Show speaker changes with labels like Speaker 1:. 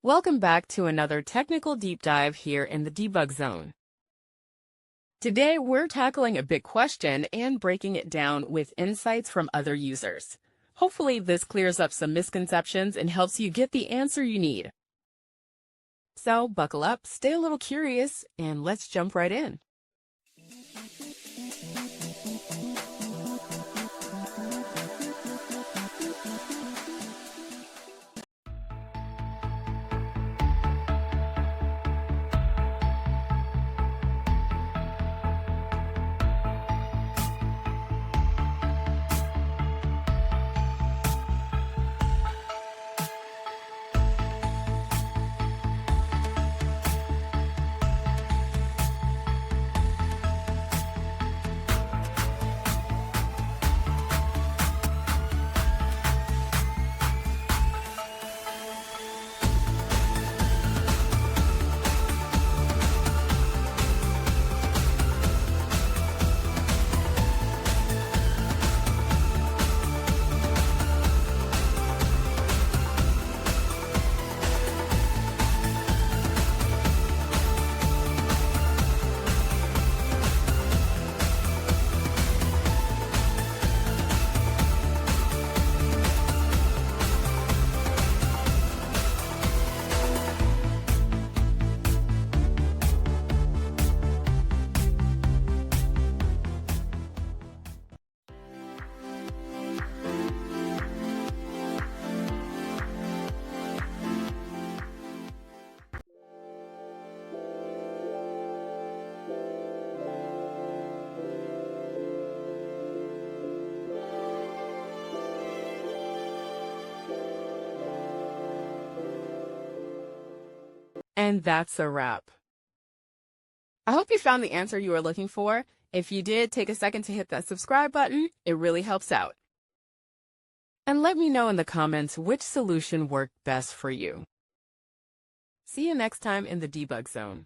Speaker 1: Welcome back to another technical deep dive here in the debug zone. Today, we're tackling a big question and breaking it down with insights from other users. Hopefully, this clears up some misconceptions and helps you get the answer you need. So, buckle up, stay a little curious, and let's jump right in. And that's a wrap. I hope you found the answer you were looking for. If you did, take a second to hit that subscribe button. It really helps out. And let me know in the comments which solution worked best for you. See you next time in the debug zone.